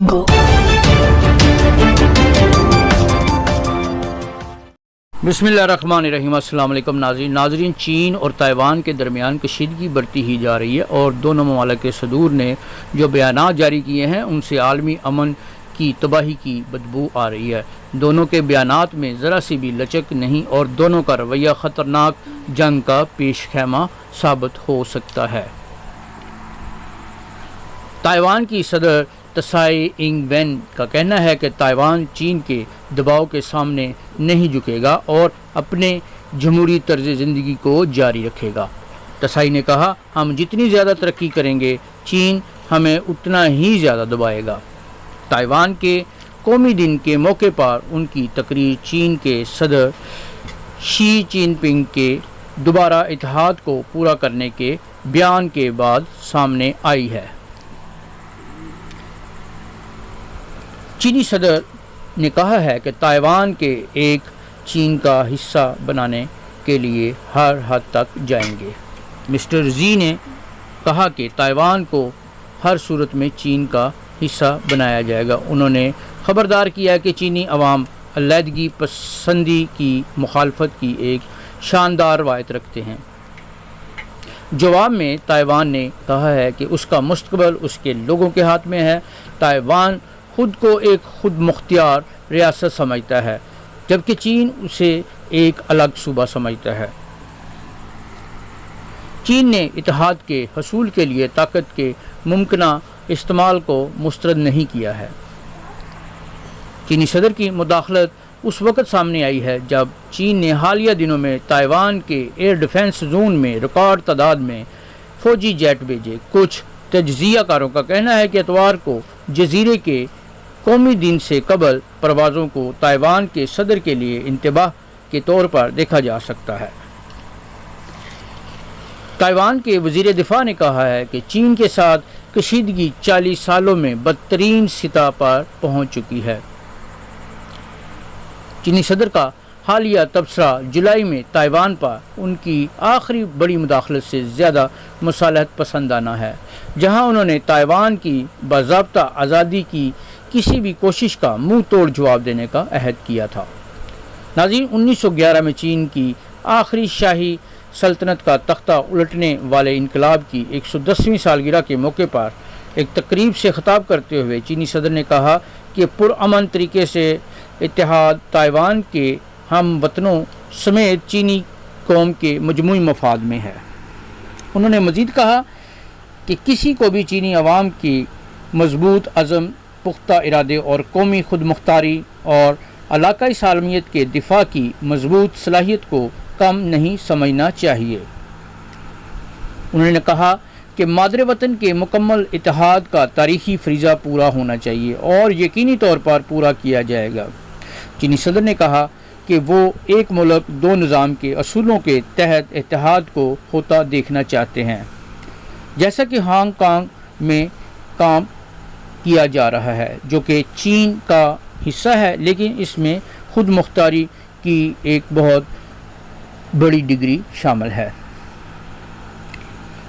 Go. बिस्मिल्लाहिर्रहमानिर्रहीम। अस्सलाम वालेकुम नाज़रीन, चीन और ताइवान के दरमियान कशीदगी बढ़ती ही जा रही है और दोनों ममालिक के सदूर ने जो बयानात जारी किए हैं उनसे आलमी अमन की तबाही की बदबू आ रही है। दोनों के बयानात में ज़रा सी भी लचक नहीं और दोनों का रवैया ख़तरनाक जंग का पेश खैमा साबित हो सकता है। ताइवान की सदर त्साई इंग वेन का कहना है कि ताइवान चीन के दबाव के सामने नहीं झुकेगा और अपने जमहूरी तर्ज ज़िंदगी को जारी रखेगा। त्साई ने कहा, हम जितनी ज़्यादा तरक्की करेंगे चीन हमें उतना ही ज़्यादा दबाएगा। ताइवान के कौमी दिन के मौके पर उनकी तकरीर चीन के सदर शी चिनपिंग के दोबारा इत्तेहाद को पूरा करने के बयान के बाद सामने आई है। चीनी सदर ने कहा है कि ताइवान के एक चीन का हिस्सा बनाने के लिए हर हद तक जाएंगे। मिस्टर जी ने कहा कि ताइवान को हर सूरत में चीन का हिस्सा बनाया जाएगा। उन्होंने खबरदार किया कि चीनी अवाम अलहदगी पसंदी की मुखालफत की एक शानदार रवायत रखते हैं। जवाब में ताइवान ने कहा है कि उसका मुस्तकबिल उसके लोगों के हाथ में है। ताइवान खुद को एक खुद मुख्तियार रियासत समझता है जबकि चीन उसे एक अलग सूबा समझता है। चीन ने इत्तेहाद के हसूल के लिए ताकत के मुमकिना इस्तेमाल को मुस्तरद नहीं किया है। चीनी सदर की मुदाखलत उस वक़्त सामने आई है जब चीन ने हालिया दिनों में ताइवान के एयर डिफेंस जोन में रिकॉर्ड तादाद में फ़ौजी जेट भेजे। कुछ तज्ज़ियाकारों का कहना है कि इतवार को जजीरे के कौमी दिन से कबल परवाज़ों को ताइवान के सदर के लिए इंतबाह के तौर पर देखा जा सकता है। ताइवान के वज़ीर दिफा ने कहा है कि चीन के साथ कशीदगी 40 सालों में बदतरीन सतह पर पहुंच चुकी है। चीनी सदर का हालिया तबसरा जुलाई में ताइवान पर उनकी आखिरी बड़ी मुदाखलत से ज़्यादा मुसालहत पसंदाना है, जहां उन्होंने ताइवान की बाज़ाब्ता आज़ादी की किसी भी कोशिश का मुंह तोड़ जवाब देने का अहद किया था। नाज़रीन, 1911 में चीन की आखिरी शाही सल्तनत का तख्ता उलटने वाले इनकलाब की 110वीं सालगिरह के मौके पर एक तकरीब से खिताब करते हुए चीनी सदर ने कहा कि पुरअमन तरीके से इत्तेहाद ताइवान के हम वतनों समेत चीनी कौम के मजमूई मफाद में है। उन्होंने मज़ीद कहा कि किसी को भी चीनी अवाम की मजबूत अज़म, पुख्ता इरादे और कौमी खुद मुख्तारी और इलाकाई सालमियत के दिफा की मजबूत सलाहियत को कम नहीं समझना चाहिए। उन्होंने कहा कि मादरे वतन के मुकम्मल इत्तेहाद का तारीखी फरीज़ा पूरा होना चाहिए और यकीनी तौर पर पूरा किया जाएगा। चीनी सदर ने कहा कि वो एक मुल्क दो निज़ाम के असूलों के तहत इत्तेहाद को होता देखना चाहते हैं, जैसा कि हांगकांग में काम किया जा रहा है, जो कि चीन का हिस्सा है लेकिन इसमें खुद मुख्तारी की एक बहुत बड़ी डिग्री शामिल है।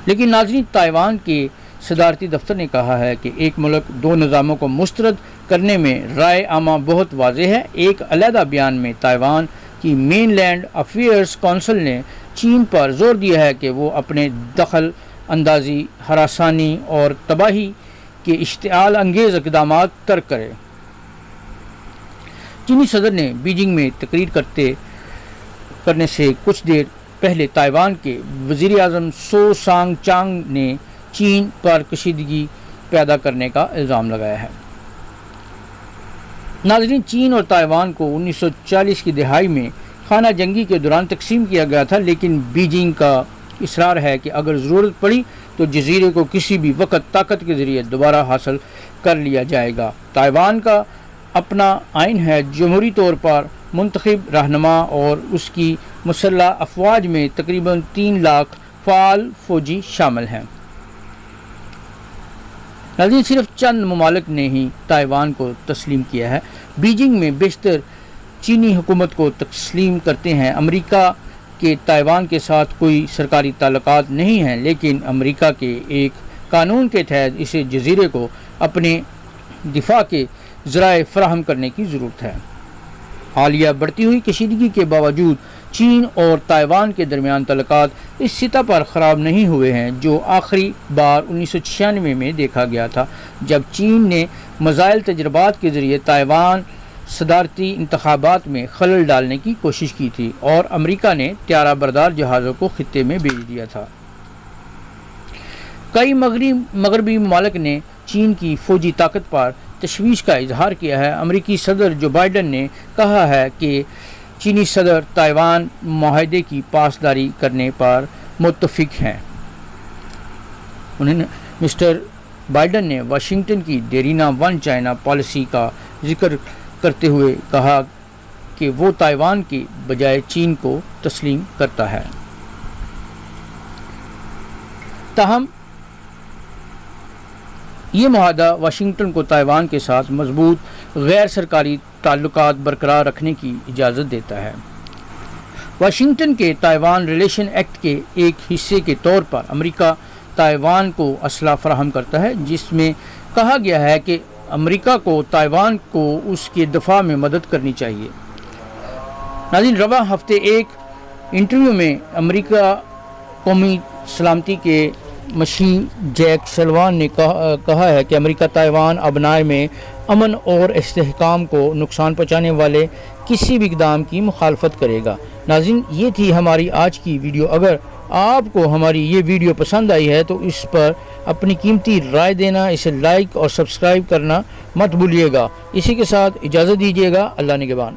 लेकिन नाज़रीन, ताइवान के सदारती दफ्तर ने कहा है कि एक मुल्क दो निज़ामों को मुस्तरद करने में राय आमा बहुत वाज़ेह है। एक अलहदा बयान में ताइवान की मेनलैंड अफेयर्स कौंसिल ने चीन पर जोर दिया है कि वो अपने दखल अंदाजी, हरासानी और तबाही के इश्तिआल अंगेज़ इक़दामात तर्क करे। चीनी सदर ने बीजिंग में तकरीर करने से कुछ देर पहले ताइवान के वज़ीर आज़म सो सांग चांग ने चीन पर कशीदगी पैदा करने का इल्ज़ाम लगाया है। नाज़रीन, चीन और ताइवान को 1940 की दिहाई में खाना जंगी के दौरान तकसीम किया गया था, लेकिन बीजिंग का इसरार है कि अगर ज़रूरत पड़ी तो जजीरे को किसी भी वक़्त ताकत के ज़रिए दोबारा हासिल कर लिया जाएगा। ताइवान का अपना आइन है, जमहूरी तौर पर मुंतखब रहनुमा और उसकी मुसल्लह अफवाज में तकरीबन 3 लाख फ़ाल फ़ौजी शामिल हैं। नाज़रीन, सिर्फ चंद ममालिक ने ही ताइवान को तस्लीम किया है। बीजिंग में बेशतर चीनी हुकूमत को तस्लीम करते हैं। अमेरिका के ताइवान के साथ कोई सरकारी ताल्लुकात नहीं हैं, लेकिन अमेरिका के एक कानून के तहत इसे जजीरे को अपने دفاع کے ذرائع فراہم کرنے کی ضرورت ہے۔ حالیہ بڑھتی ہوئی کشیدگی کے باوجود چین اور تائیوان کے درمیان تعلقات اس سطح پر خراب نہیں ہوئے ہیں جو آخری بار 1996 میں دیکھا گیا تھا، جب چین نے مزائل تجربات کے ذریعے تائیوان صدارتی انتخابات میں خلل ڈالنے کی کوشش کی تھی اور امریکہ نے طیارہ بردار جہازوں کو خطے میں بھیج دیا تھا۔ کئی مغربی ممالک نے چین کی فوجی طاقت پر تشویش کا اظہار کیا ہے۔ امریکی صدر جو بائیڈن نے کہا ہے کہ چینی صدر تائیوان معاہدے کی پاسداری کرنے پر متفق ہیں۔ مسٹر بائیڈن نے واشنگٹن کی دیرینہ ون چائنا پالیسی کا ذکر کرتے ہوئے کہا کہ وہ تائیوان کے بجائے چین کو تسلیم کرتا ہے۔ تاہم یہ معاہدہ واشنگٹن کو تائیوان کے ساتھ مضبوط غیر سرکاری تعلقات برقرار رکھنے کی اجازت دیتا ہے۔ واشنگٹن کے تائیوان ریلیشن ایکٹ کے ایک حصے کے طور پر امریکہ تائیوان کو اسلحہ فراہم کرتا ہے، جس میں کہا گیا ہے کہ امریکہ کو تائیوان کو اس کے دفاع میں مدد کرنی چاہیے۔ ناظرین، رواں ہفتے ایک انٹرویو میں امریکہ قومی سلامتی کے مشیر جیک سلوان نے کہا ہے کہ امریکہ تائیوان ابنائے میں امن اور استحکام کو نقصان پہنچانے والے کسی بھی اقدام کی مخالفت کرے گا۔ ناظرین، یہ تھی ہماری آج کی ویڈیو۔ اگر آپ کو ہماری یہ ویڈیو پسند آئی ہے تو اس پر اپنی قیمتی رائے دینا، اسے لائک اور سبسکرائب کرنا مت بھولیے گا۔ اسی کے ساتھ اجازت دیجیے گا۔ اللہ نگہبان۔